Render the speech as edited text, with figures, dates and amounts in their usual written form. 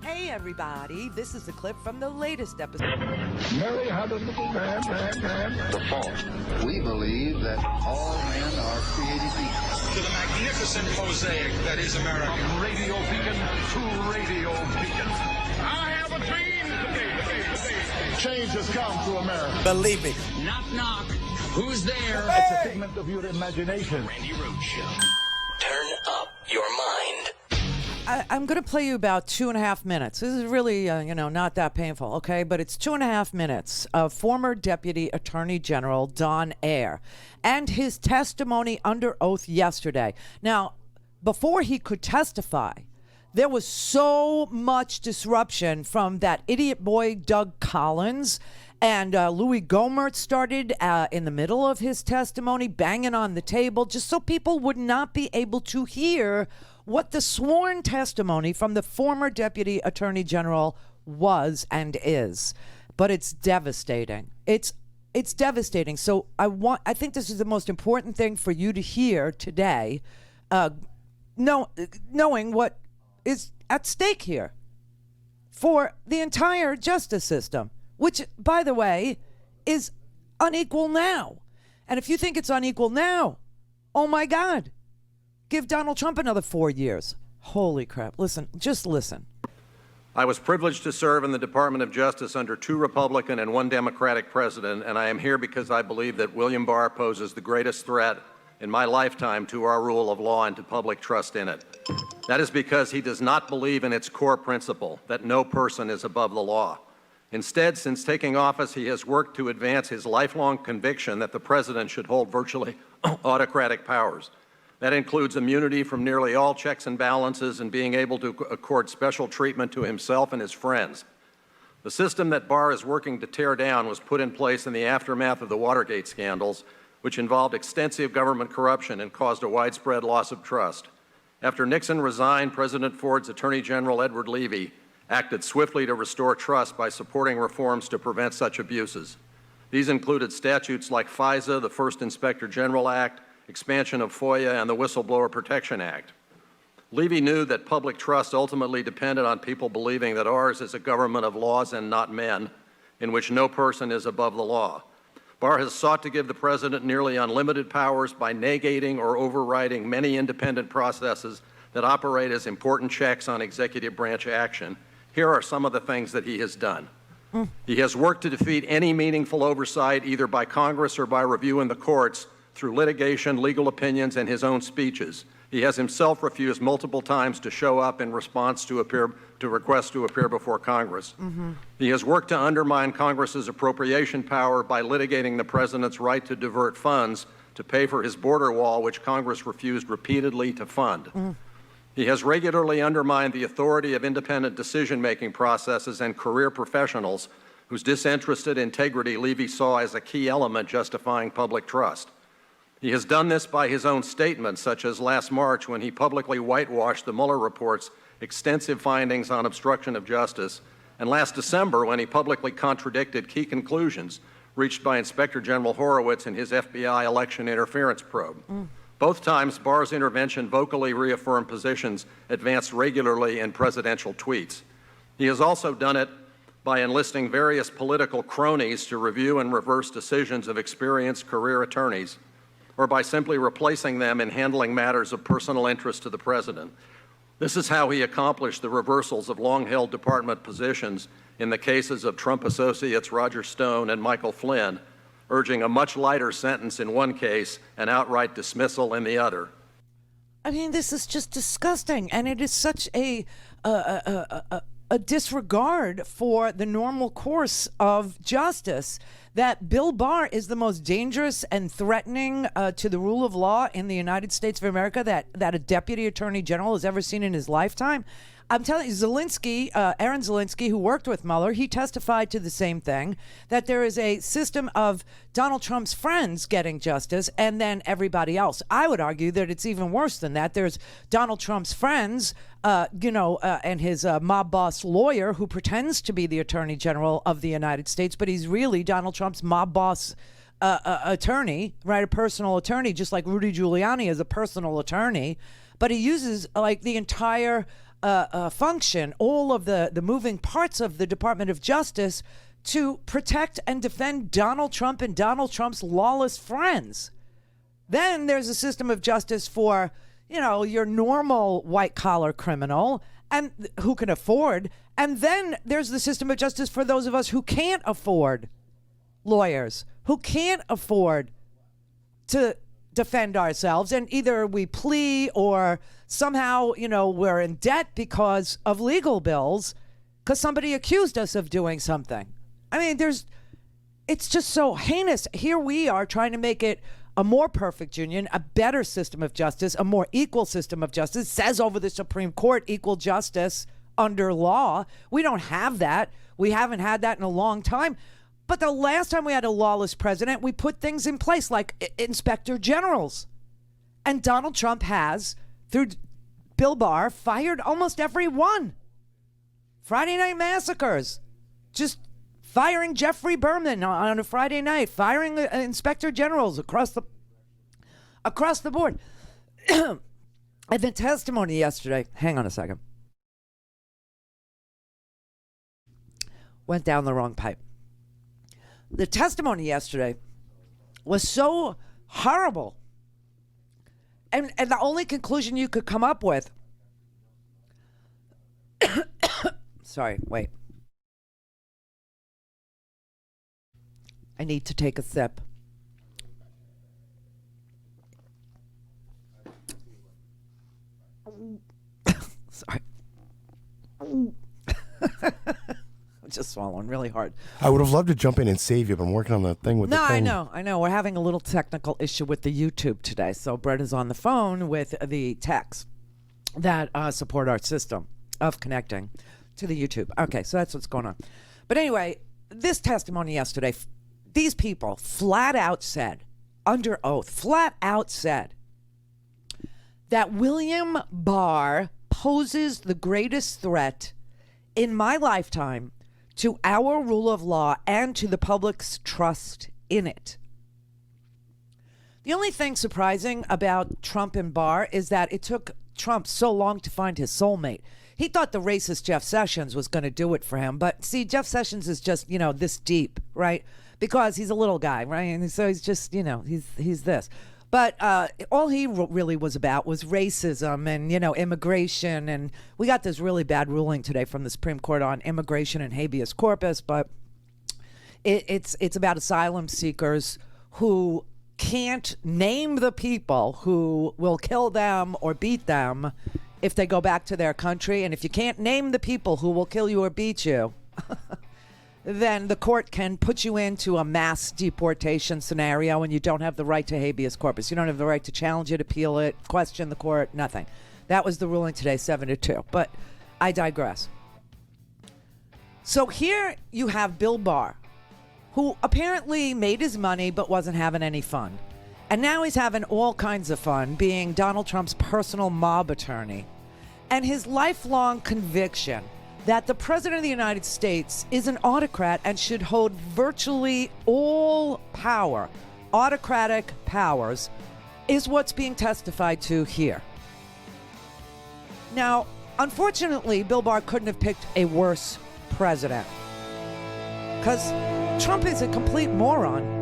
Hey everybody, this is a clip from the latest episode. Mary had a little man. The fault. We believe that all men are created equal. To the magnificent mosaic that is America. From radio beacon to radio beacon. I have a dream today. Change has come to America. Believe me. Knock, knock. Who's there? It's a figment of your imagination. Randi Rhodes Show. Turn up your mind. I'm going to play you about 2.5 minutes. This is really, not that painful, okay? But it's 2.5 minutes of former Deputy Attorney General Don Ayer and his testimony under oath yesterday. Now, before he could testify, there was so much disruption from that idiot boy Doug Collins, and Louis Gohmert started in the middle of his testimony, banging on the table, just so people would not be able to hear what the sworn testimony from the former Deputy Attorney General was and is. But it's devastating. It's devastating. So I think this is the most important thing for you to hear today, knowing what is at stake here for the entire justice system, which, by the way, is unequal now. And if you think it's unequal now, oh my God, give Donald Trump another 4 years. Holy crap. Listen, just listen. I was privileged to serve in the Department of Justice under 2 Republican and 1 Democratic president, and I am here because I believe that William Barr poses the greatest threat in my lifetime to our rule of law and to public trust in it. That is because he does not believe in its core principle, that no person is above the law. Instead, since taking office, he has worked to advance his lifelong conviction that the president should hold virtually autocratic powers. That includes immunity from nearly all checks and balances and being able to accord special treatment to himself and his friends. The system that Barr is working to tear down was put in place in the aftermath of the Watergate scandals, which involved extensive government corruption and caused a widespread loss of trust. After Nixon resigned, President Ford's Attorney General Edward Levy acted swiftly to restore trust by supporting reforms to prevent such abuses. These included statutes like FISA, the First Inspector General Act, expansion of FOIA, and the Whistleblower Protection Act. Levy knew that public trust ultimately depended on people believing that ours is a government of laws and not men, in which no person is above the law. Barr has sought to give the president nearly unlimited powers by negating or overriding many independent processes that operate as important checks on executive branch action. Here are some of the things that he has done. He has worked to defeat any meaningful oversight, either by Congress or by review in the courts, through litigation, legal opinions, and his own speeches. He has himself refused multiple times to show up in response to requests to appear before Congress. He has worked to undermine Congress's appropriation power by litigating the president's right to divert funds to pay for his border wall, which Congress refused repeatedly to fund. He has regularly undermined the authority of independent decision-making processes and career professionals whose disinterested integrity Levy saw as a key element justifying public trust. He has done this by his own statements, such as last March when he publicly whitewashed the Mueller report's extensive findings on obstruction of justice, and last December when he publicly contradicted key conclusions reached by Inspector General Horowitz in his FBI election interference probe. Both times, Barr's intervention vocally reaffirmed positions advanced regularly in presidential tweets. He has also done it by enlisting various political cronies to review and reverse decisions of experienced career attorneys, or by simply replacing them in handling matters of personal interest to the president. This is how he accomplished the reversals of long-held department positions in the cases of Trump associates Roger Stone and Michael Flynn, urging a much lighter sentence in one case and outright dismissal in the other. I mean, this is just disgusting, and it is such a disregard for the normal course of justice that Bill Barr is the most dangerous and threatening to the rule of law in the United States of America that a deputy attorney general has ever seen in his lifetime. I'm telling you, Aaron Zelensky, who worked with Mueller, he testified to the same thing, that there is a system of Donald Trump's friends getting justice and then everybody else. I would argue that it's even worse than that. There's Donald Trump's friends, and his mob boss lawyer who pretends to be the attorney general of the United States, but he's really Donald Trump's mob boss attorney, right? A personal attorney, just like Rudy Giuliani is a personal attorney. But he uses like the entire function, all of the moving parts of the Department of Justice to protect and defend Donald Trump and Donald Trump's lawless friends. Then there's a system of justice for, your normal white-collar criminal and who can afford. And then there's the system of justice for those of us who can't afford lawyers, who can't afford to defend ourselves. And either we plea or somehow, we're in debt because of legal bills because somebody accused us of doing something. I mean, it's just so heinous. Here we are trying to make it a more perfect union, a better system of justice, a more equal system of justice. It says over the Supreme Court, equal justice under law. We don't have that. We haven't had that in a long time. But the last time we had a lawless president, we put things in place like inspector generals. And Donald Trump has, through Bill Barr, fired almost every one. Friday night massacres, just firing Jeffrey Berman on a Friday night, firing inspector generals across the board. And the testimony yesterday, hang on a second, went down the wrong pipe. The testimony yesterday was so horrible. And the only conclusion you could come up with, sorry, wait. I need to take a sip. Sorry. I'm just swallowing really hard. I would have loved to jump in and save you, but I'm working on the thing with the thing. No, I know. We're having a little technical issue with the YouTube today. So Brett is on the phone with the techs that support our system of connecting to the YouTube. Okay, so that's what's going on. But anyway, this testimony yesterday, these people flat out said, under oath, that William Barr poses the greatest threat in my lifetime to our rule of law and to the public's trust in it. The only thing surprising about Trump and Barr is that it took Trump so long to find his soulmate. He thought the racist Jeff Sessions was going to do it for him. But see, Jeff Sessions is just, this deep, right? Because he's a little guy, right? And so he's just, he's this. But all he really was about was racism and, immigration. And we got this really bad ruling today from the Supreme Court on immigration and habeas corpus. But it's about asylum seekers who can't name the people who will kill them or beat them if they go back to their country. And if you can't name the people who will kill you or beat you, then the court can put you into a mass deportation scenario and you don't have the right to habeas corpus. You don't have the right to challenge it, appeal it, question the court, nothing. That was the ruling today, 7-2. But I digress. So here you have Bill Barr, who apparently made his money but wasn't having any fun. And now he's having all kinds of fun being Donald Trump's personal mob attorney. And his lifelong conviction that the President of the United States is an autocrat and should hold virtually all power, autocratic powers, is what's being testified to here. Now, unfortunately, Bill Barr couldn't have picked a worse president because Trump is a complete moron.